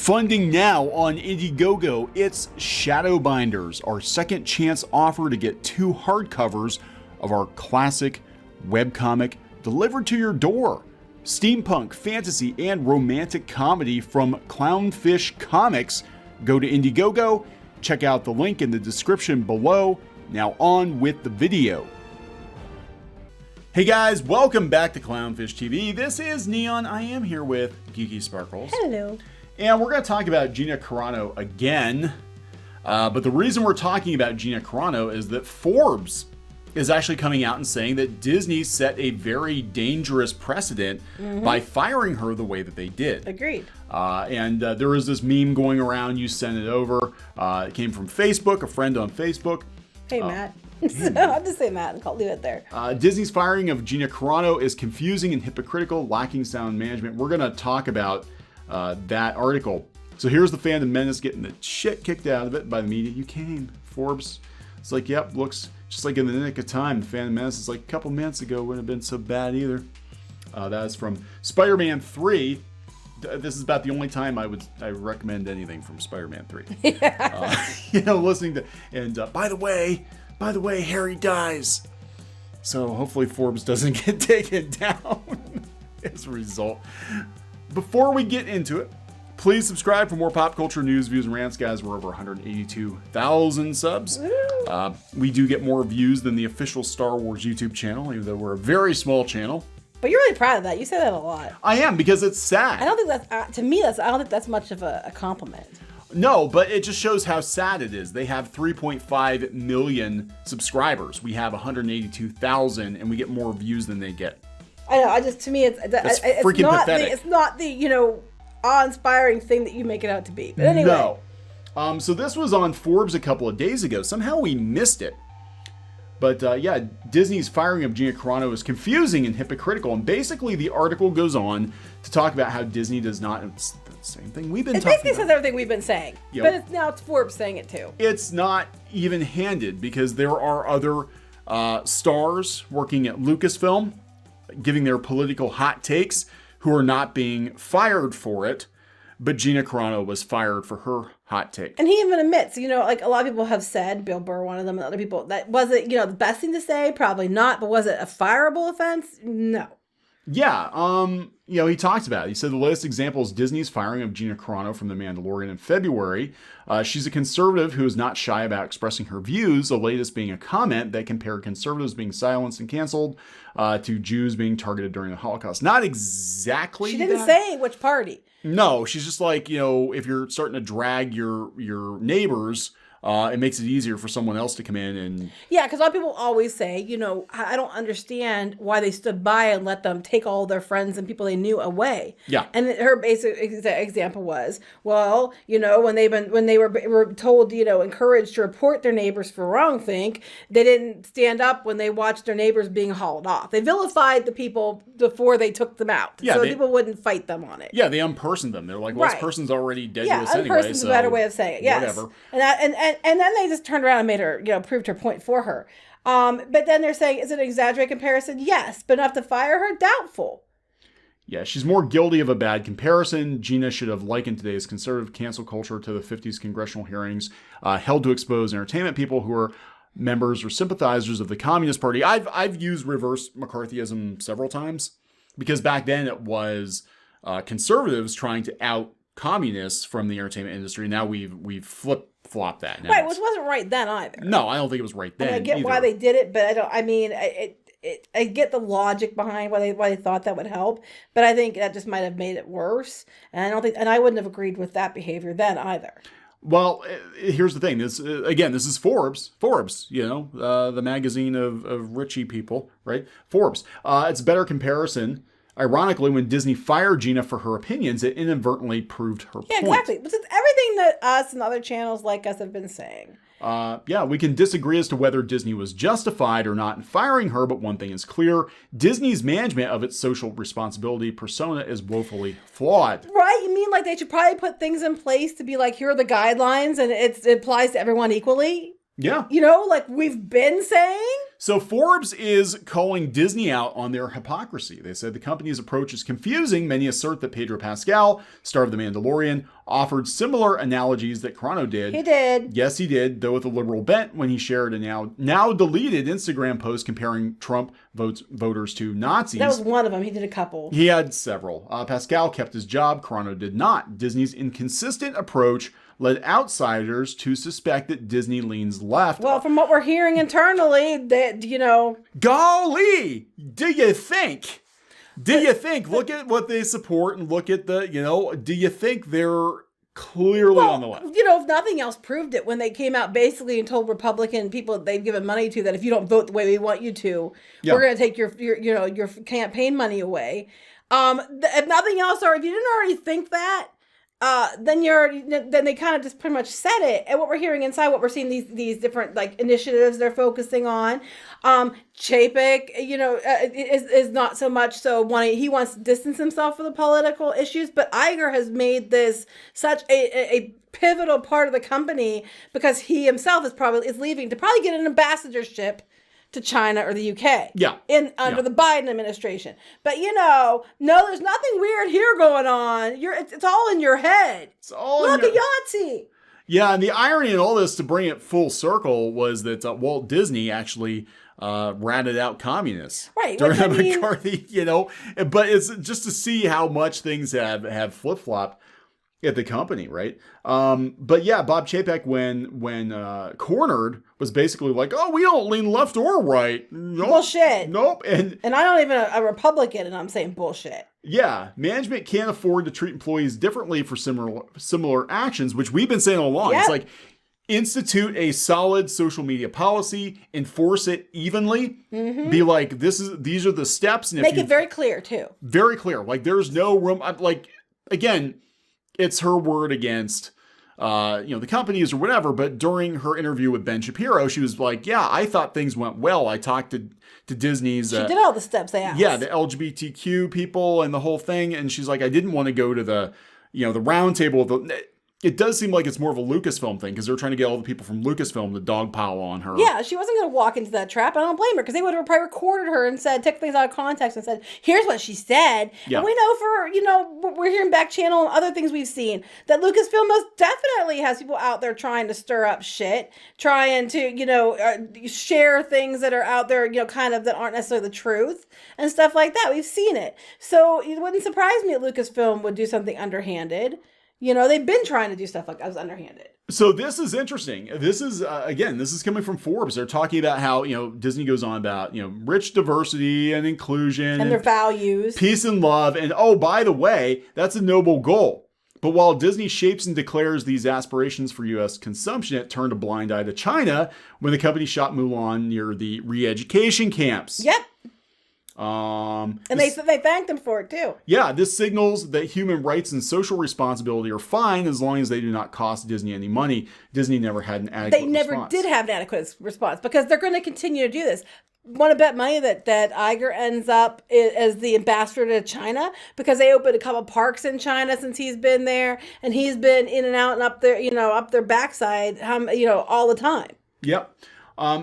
Funding now on Indiegogo, it's Shadowbinders, our second chance offer to get 2 hardcovers of our classic webcomic delivered to your door. Steampunk, fantasy, and romantic comedy from Clownfish Comics. Go to Indiegogo, check out the link in the description below. Now on with the video. Hey guys, welcome back to Clownfish TV. This is Kneon. I am here with Geeky Sparkles. Hello. And we're going to talk about Gina Carano again. But the reason we're talking about Gina Carano is that Forbes is actually coming out and saying that Disney set a very dangerous precedent by firing her the way that they did. Agreed. And there was this meme going around. You sent it over. It came from Facebook, a friend on Facebook. Hey, Matt. I'll just say Matt and leave it there. Disney's firing of Gina Carano is confusing and hypocritical, lacking sound management. We're going to talk about that article. So here's the fandom menace getting the shit kicked out of it by the media. You came, Forbes. It's like, yep, looks just like in the nick of time. The fandom menace is like a couple minutes ago. Wouldn't have been so bad either. That is from Spider-Man 3. This is about the only time I recommend anything from Spider-Man 3. Yeah. Listening to, and by the way, Harry dies. So hopefully Forbes doesn't get taken down as a result. Before we get into it, please subscribe for more pop culture news, views, and rants. Guys, we're over 182,000 subs. We do get more views than the official Star Wars YouTube channel, even though we're a very small channel. But you're really proud of that. You say that a lot. I am, because it's sad. I don't think that's, to me, I don't think that's much of a compliment. No, but it just shows how sad it is. They have 3.5 million subscribers. We have 182,000, and we get more views than they get. I know. To me, it's freaking not pathetic. it's not the awe-inspiring thing that you make it out to be. But anyway. No. So this was on Forbes a couple of days ago. Somehow we missed it. But yeah, Disney's firing of Gina Carano is confusing and hypocritical. And basically the article goes on to talk about how Disney does not, it's the same thing we've been talking about. It basically says everything we've been saying. Yep. But now it's Forbes saying it too. It's not even-handed because there are other stars working at Lucasfilm giving their political hot takes who are not being fired for it. But Gina Carano was fired for her hot take. And he even admits, like a lot of people have said, Bill Burr, one of them, and other people, that was it, the best thing to say? Probably not. But was it a fireable offense? No. Yeah. He talked about it. He said the latest example is Disney's firing of Gina Carano from The Mandalorian in February. She's a conservative who is not shy about expressing her views, the latest being a comment that compared conservatives being silenced and canceled to Jews being targeted during the Holocaust. Not exactly She didn't say which party. No, she's just like, if you're starting to drag your neighbors, it makes it easier for someone else to come in and... Yeah, because a lot of people always say, I don't understand why they stood by and let them take all their friends and people they knew away. Yeah. And her basic example was, well, when they were told, encouraged to report their neighbors for wrongthink, they didn't stand up when they watched their neighbors being hauled off. They vilified the people before they took them out. Yeah, so people wouldn't fight them on it. Yeah, they unpersoned them. They're like, well, this person's already dead to us anyway, unpersoned's a better way of saying it. Yes. Whatever. And then they just turned around and made her, proved her point for her. But then they're saying, is it an exaggerated comparison? Yes, but enough to fire her? Doubtful. Yeah, she's more guilty of a bad comparison. Gina should have likened today's conservative cancel culture to the 50s congressional hearings held to expose entertainment people who are members or sympathizers of the Communist Party. I've used reverse McCarthyism several times because back then it was conservatives trying to out communists from the entertainment industry. Now we've flip-flopped that. Now right, which wasn't right then either. No, I don't think it was right then. I get why they did it, but I get the logic behind why they thought that would help, but I think that just might have made it worse. And I wouldn't have agreed with that behavior then either. Well, here's the thing. This is Forbes. Forbes, the magazine of richy people, right? Forbes. It's a better comparison. Ironically, when Disney fired Gina for her opinions, it inadvertently proved her point. Yeah, exactly. Which is everything that us and other channels like us have been saying. Yeah, we can disagree as to whether Disney was justified or not in firing her, but one thing is clear. Disney's management of its social responsibility persona is woefully flawed. Right? You mean like they should probably put things in place to be like, here are the guidelines and it applies to everyone equally? Yeah. Like we've been saying? So Forbes is calling Disney out on their hypocrisy. They said the company's approach is confusing. Many assert that Pedro Pascal, star of The Mandalorian, offered similar analogies that Carano did. He did. Yes, he did, though with a liberal bent when he shared a now deleted Instagram post comparing Trump voters to Nazis. That was one of them. He did a couple. He had several. Pascal kept his job. Carano did not. Disney's inconsistent approach led outsiders to suspect that Disney leans left. Well, from what we're hearing internally, that, Golly! Do you think? Look at what they support and look at the, do you think they're clearly on the left? If nothing else proved it when they came out basically and told Republican people they've given money to that if you don't vote the way we want you to, we're going to take your campaign money away. If nothing else, or if you didn't already think that, then they kind of just pretty much said it. And what we're hearing inside, what we're seeing these different initiatives they're focusing on. Chapek, is not so much so he wants to distance himself from the political issues, but Iger has made this such a pivotal part of the company because he himself is leaving to probably get an ambassadorship to China or the UK. Yeah. Under the Biden administration. But no, there's nothing weird here going on. It's all in your head. It's all Look at Yahtzee. Yeah, and the irony in all this, to bring it full circle, was that Walt Disney actually ratted out communists. Right. During the McCarthy, but it's just to see how much things have flip-flopped at the company, right? But yeah, Bob Chapek, when cornered, was basically like, "Oh, we don't lean left or right." Nope, bullshit. Nope. And I'm not even a Republican, and I'm saying bullshit. Yeah, management can't afford to treat employees differently for similar actions, which we've been saying all along. Yep. It's like, institute a solid social media policy, enforce it evenly, be like, these are the steps, and make it very clear too. Very clear. Like, there's no room. Again, it's her word against, the companies or whatever. But during her interview with Ben Shapiro, she was like, "Yeah, I thought things went well. I talked to Disney's." She did all the steps they asked. Yeah, the LGBTQ people and the whole thing. And she's like, "I didn't want to go to the round table." It does seem like it's more of a Lucasfilm thing because they're trying to get all the people from Lucasfilm to dogpile on her. Yeah, she wasn't going to walk into that trap. I don't blame her because they would have probably recorded her and took things out of context and said, "Here's what she said." Yeah. And we know we're hearing back channel and other things we've seen that Lucasfilm most definitely has people out there trying to stir up shit, trying to, share things that are out there, kind of that aren't necessarily the truth and stuff like that. We've seen it. So it wouldn't surprise me if Lucasfilm would do something underhanded. They've been trying to do stuff like that was underhanded. So this is interesting. This is, this is coming from Forbes. They're talking about how, Disney goes on about, rich diversity and inclusion. And their values. Peace and love. And, oh, by the way, that's a noble goal. But while Disney shapes and declares these aspirations for U.S. consumption, it turned a blind eye to China when the company shot Mulan near the re-education camps. Yep. And they thanked them for it too. Yeah, this signals that human rights and social responsibility are fine as long as they do not cost Disney any money. Disney never had an adequate response. They never did have an adequate response because they're going to continue to do this. Want to bet money that Iger ends up as the ambassador to China because they opened a couple parks in China since he's been there, and he's been in and out and up there, up their backside, all the time. Yep.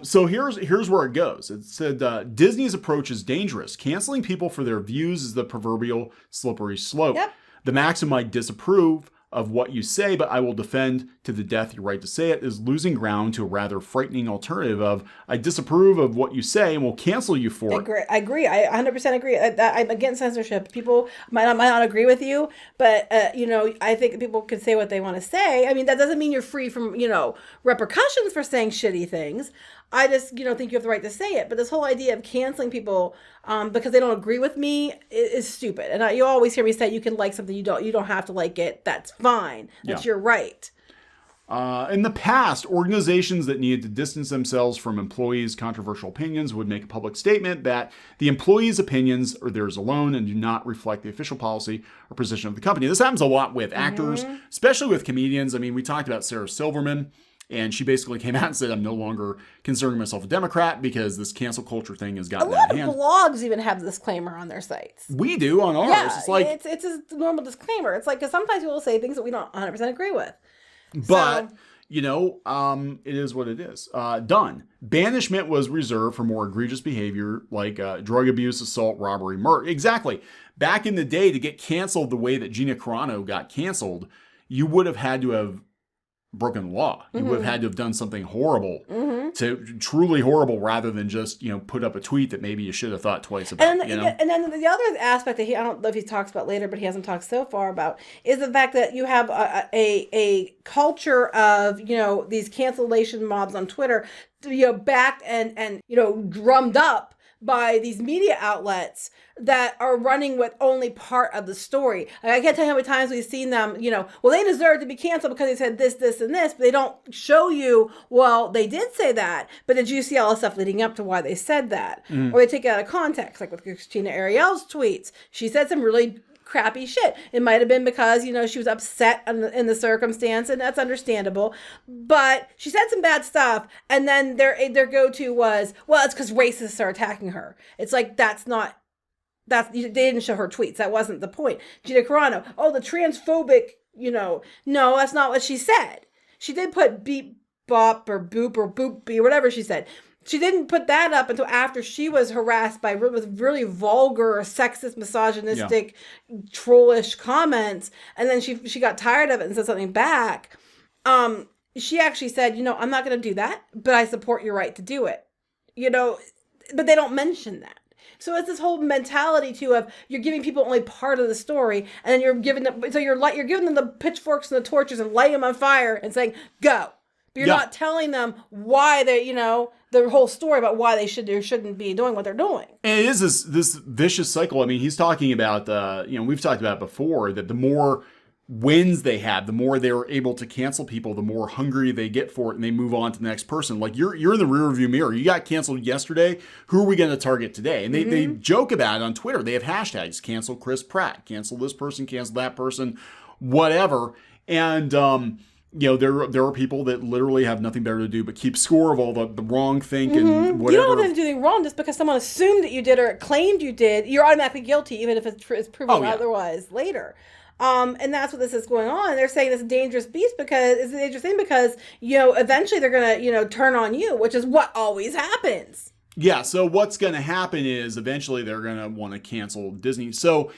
So here's where it goes. It said Disney's approach is dangerous. Canceling people for their views is the proverbial slippery slope. Yep. The maxim I disapprove of what you say, but I will defend to the death your right to say it, is losing ground to a rather frightening alternative of I disapprove of what you say and will cancel you for it. I agree. I 100% agree. I'm against censorship. People might not agree with you, but, I think people can say what they want to say. I mean, that doesn't mean you're free from, repercussions for saying shitty things. I just, think you have the right to say it. But this whole idea of canceling people because they don't agree with me is stupid. And you always hear me say you can like something, you don't have to like it. That's fine. That's your right. In the past, organizations that needed to distance themselves from employees' controversial opinions would make a public statement that the employees' opinions are theirs alone and do not reflect the official policy or position of the company. This happens a lot with actors, especially with comedians. I mean, we talked about Sarah Silverman, and she basically came out and said, I'm no longer considering myself a Democrat because this cancel culture thing has gotten out of hand. A lot of blogs even have a disclaimer on their sites. We do on ours. Yeah, it's like it's a normal disclaimer. It's like, because sometimes people will say things that we don't 100% agree with. But, It is what it is. Done. Banishment was reserved for more egregious behavior like drug abuse, assault, robbery, murder. Exactly. Back in the day, to get canceled the way that Gina Carano got canceled, you would have had to have broken the law. You would have had to have done something horrible, to truly horrible, rather than just put up a tweet that maybe you should have thought twice about. And then the other aspect that I don't know if he talks about later, but he hasn't talked so far about, is the fact that you have a culture of these cancellation mobs on Twitter, backed and drummed up by these media outlets that are running with only part of the story. I can't tell you how many times we've seen them, well, they deserve to be canceled because they said this, this, and this, but they don't show you, well, they did say that, but did you see all the stuff leading up to why they said that? Or they take it out of context, like with Christina Ariel's tweets. She said some really crappy shit. It might have been because, she was upset in the circumstance, and that's understandable. But she said some bad stuff, and then their go-to was, well, it's because racists are attacking her. It's like, they didn't show her tweets. That wasn't the point. Gina Carano, the transphobic, no, that's not what she said. She did put beep, bop, or boop, or boop, or whatever she said. She didn't put that up until after she was harassed with really vulgar, sexist, misogynistic, trollish comments. And then she got tired of it and said something back. She actually said, I'm not going to do that, but I support your right to do it. But they don't mention that. So it's this whole mentality of you're giving people only part of the story, and then you're giving them the pitchforks and the torches and lighting them on fire and saying go. But you're not telling them why they, the whole story about why they should or shouldn't be doing what they're doing. And it is this vicious cycle. I mean, he's talking about, we've talked about before, that the more wins they have, the more they're able to cancel people, the more hungry they get for it, and they move on to the next person. Like, you're in the rear view mirror. You got canceled yesterday. Who are we going to target today? And they joke about it on Twitter. They have hashtags: cancel Chris Pratt, cancel this person, cancel that person, whatever. And there are people that literally have nothing better to do but keep score of all the wrong think and whatever. You don't have to do anything wrong just because someone assumed that you did or claimed you did. You're automatically guilty, even if it's proven otherwise later. And that's what this is going on. They're saying it's a dangerous beast because it's a dangerous thing because, eventually they're going to, turn on you, which is what always happens. Yeah. So what's going to happen is eventually they're going to want to cancel Disney. So,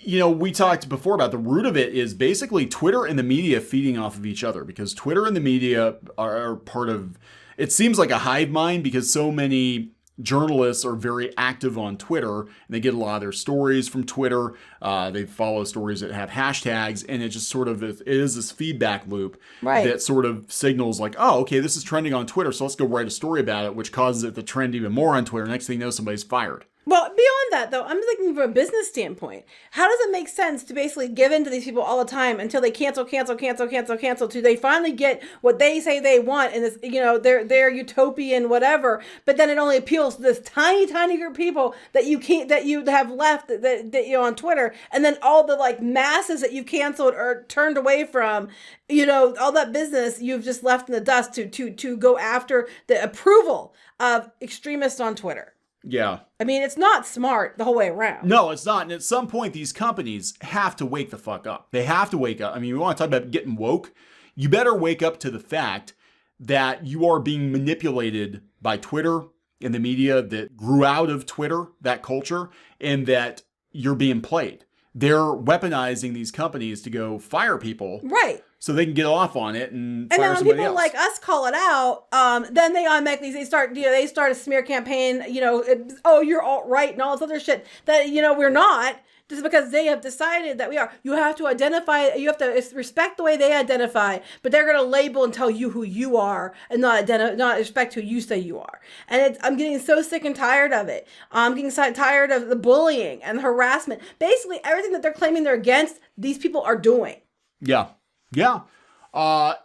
we talked before about the root of it is basically Twitter and the media feeding off of each other, because Twitter and the media are part of, it seems like a hive mind, because so many journalists are very active on Twitter, and they get a lot of their stories from Twitter. They follow stories that have hashtags, and it just sort of is this feedback loop that sort of signals like, oh, okay, this is trending on Twitter, so let's go write a story about it, which causes it to trend even more on Twitter. Next thing you know, somebody's fired. Well, beyond that, though, I'm thinking from a business standpoint. How does it make sense to basically give in to these people all the time until they cancel, till they finally get what they say they want, and this, their utopian whatever, but then it only appeals to this tiny, tiny group of people that you have left that on Twitter, and then all the masses that you've canceled or turned away from, all that business you've just left in the dust to go after the approval of extremists on Twitter. Yeah. I mean, it's not smart the whole way around. No, it's not. And at some point, these companies have to wake the fuck up. They have to wake up. I mean, we want to talk about getting woke. You better wake up to the fact that you are being manipulated by Twitter and the media that grew out of Twitter, that culture, and that you're being played. They're weaponizing these companies to go fire people. Right. So they can get off on it and fire somebody else. And then when people like us call it out, then they automatically they start a smear campaign. You're alt-right and all this other shit that we're not, just because they have decided that we are. You have to identify. You have to respect the way they identify, but they're going to label and tell you who you are and not respect who you say you are. And I'm getting so sick and tired of it. I'm getting so tired of the bullying and the harassment. Basically, everything that they're claiming they're against, these people are doing. Yeah. Yeah.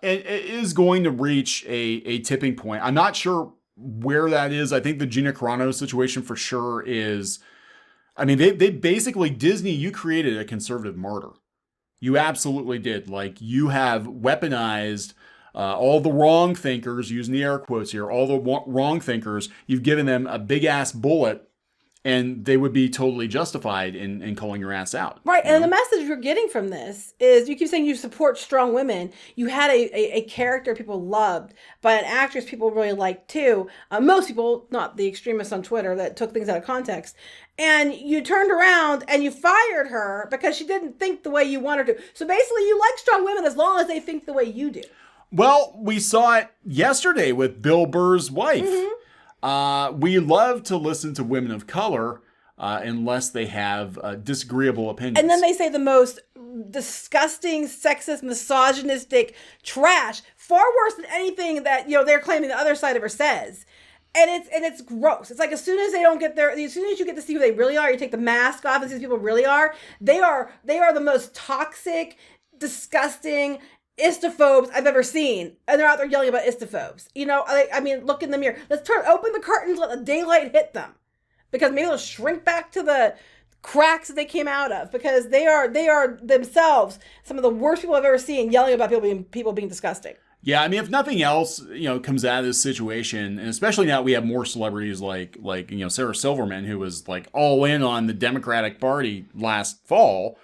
It is going to reach a tipping point. I'm not sure where that is. I think the Gina Carano situation for sure is, I mean, they basically, Disney, you created a conservative martyr. You absolutely did. Like, you have weaponized all the wrong thinkers, using the air quotes here, all the wrong thinkers. You've given them a big ass bullet And they would be totally justified in calling your ass out. Right. You And know? the message you're getting from this is you keep saying you support strong women. You had a character people loved, but an actress people really liked too. Most people, not the extremists on Twitter that took things out of context. And you turned around and you fired her because she didn't think the way you want her to. So basically, you like strong women as long as they think the way you do. Well, we saw it yesterday with Bill Burr's wife. Mm-hmm. We love to listen to women of color unless they have disagreeable opinions. And then they say the most disgusting, sexist, misogynistic trash, far worse than anything that they're claiming the other side of her says. And it's gross. It's like as soon as you get to see who they really are, you take the mask off and see who people really are. They are the most toxic, disgusting istophobes I've ever seen, and they're out there yelling about istophobes. I mean, look in the mirror. Let's open the curtains, let the daylight hit them, because maybe they'll shrink back to the cracks that they came out of, because they are themselves some of the worst people I've ever seen yelling about people being disgusting. Yeah, I mean, if nothing else, comes out of this situation, and especially now we have more celebrities like Sarah Silverman, who was like all in on the Democratic Party last fall.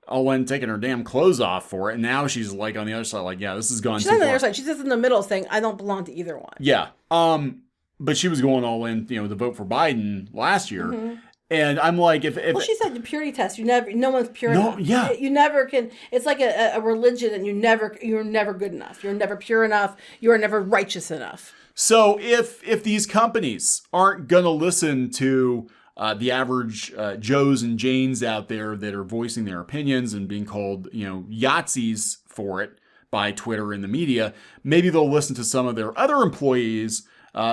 All in taking her damn clothes off for it, and now she's like on the other side, like, yeah, this has gone too far. She's on the other side. She's just in the middle saying, I don't belong to either one. Yeah. But she was going all in, to vote for Biden last year. Mm-hmm. And I'm like, if she said the purity test, no one's pure enough. Yeah. You never can. It's like a religion, and you're never good enough. You're never pure enough. You are never righteous enough. So if these companies aren't gonna listen to the average Joes and Janes out there that are voicing their opinions and being called, Yahtzees for it by Twitter and the media, maybe they'll listen to some of their other employees,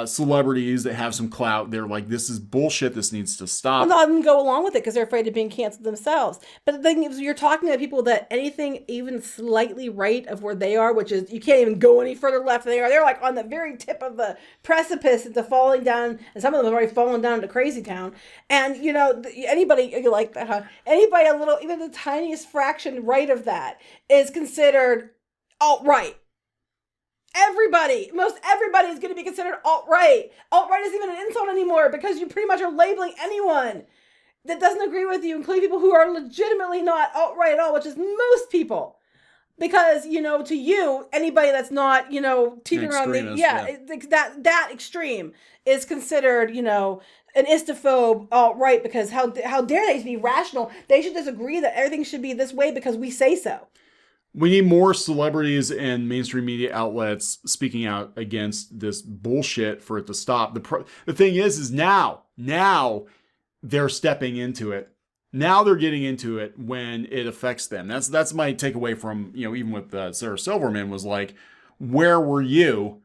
celebrities that have some clout. They're like, this is bullshit. This needs to stop. Well, not even go along with it because they're afraid of being canceled themselves. But the thing is, you're talking to people that anything even slightly right of where they are, which is you can't even go any further left than they are. They're like on the very tip of the precipice into falling down, and some of them have already fallen down into crazy town. And anybody like that, huh? Anybody a little, even the tiniest fraction right of that is considered alt-right. Most everybody is going to be considered alt-right. Alt-right isn't even an insult anymore because you pretty much are labeling anyone that doesn't agree with you, including people who are legitimately not alt-right at all, which is most people. Because, to you, anybody that's not, teetering on that extreme is considered, an istophobe alt-right, because how dare they be rational? They should just agree that everything should be this way because we say so. We need more celebrities and mainstream media outlets speaking out against this bullshit for it to stop. The thing is now they're stepping into it. Now they're getting into it when it affects them. That's my takeaway from, even with Sarah Silverman, was like, where were you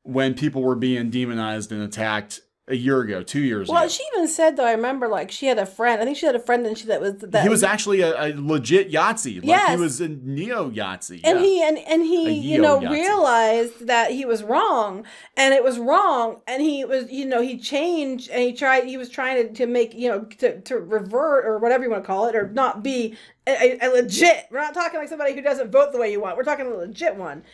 when people were being demonized and attacked a year ago, 2 years ago? Well, she even said, though, I remember, like, she had a friend. I think she had a friend, and he was actually a legit Yahtzee. Like, yes. He was a neo-Yahtzee. And he realized that he was wrong, and it was wrong, and he was, he changed, and he was trying to make, to revert, or whatever you want to call it, or not be a legit. We're not talking like somebody who doesn't vote the way you want. We're talking a legit one.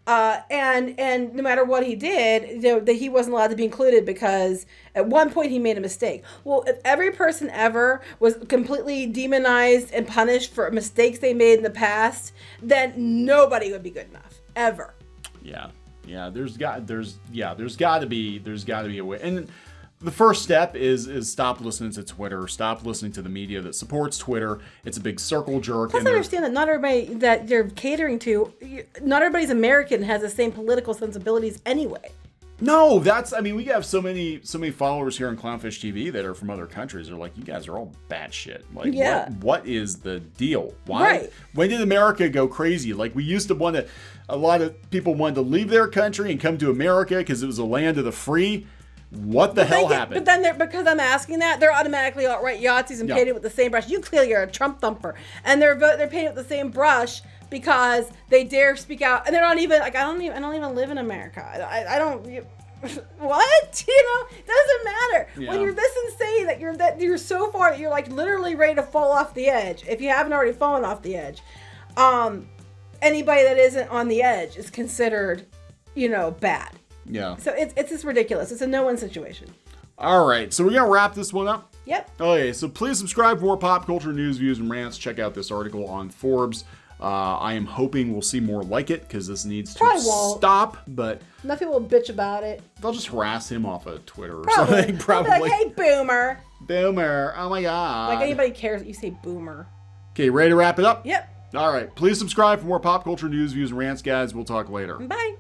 And no matter what he did, that he wasn't allowed to be included because at one point he made a mistake. Well, if every person ever was completely demonized and punished for mistakes they made in the past, then nobody would be good enough ever. Yeah. There's got to be a way. And the first step is stop listening to Twitter. Stop listening to the media that supports Twitter. It's a big circle jerk. Let's understand that not everybody that they're catering to, not everybody's American has the same political sensibilities anyway. No, we have so many followers here on Clownfish TV that are from other countries. They're like, you guys are all batshit. Like, yeah. What is the deal? Why? Right. When did America go crazy? Like, we used to a lot of people wanted to leave their country and come to America because it was a land of the free. What the hell happened? But then because I'm asking that, they're automatically alt-right Yahtzees and painted with the same brush. You clearly are a Trump thumper. And they're painted with the same brush because they dare speak out. And they're not even, like, I don't even live in America. I don't, what? It doesn't matter. Yeah. When you're this insane that you're so far that you're like literally ready to fall off the edge. If you haven't already fallen off the edge. Anybody that isn't on the edge is considered, bad. Yeah. So it's just ridiculous. It's a no-win situation. All right. So we're going to wrap this one up. Yep. Okay, so please subscribe for more pop culture news, views, and rants. Check out this article on Forbes. I am hoping we'll see more like it because this needs to Probably won't. stop. But Nothing will bitch about it. they'll just harass him off of Twitter or Probably. something. They'll Probably. be like, hey, boomer. Boomer. Oh my god. Like anybody cares that you say boomer. Okay, ready to wrap it up? Yep. All right. Please subscribe for more pop culture news, views, and rants, guys. We'll talk later. Bye.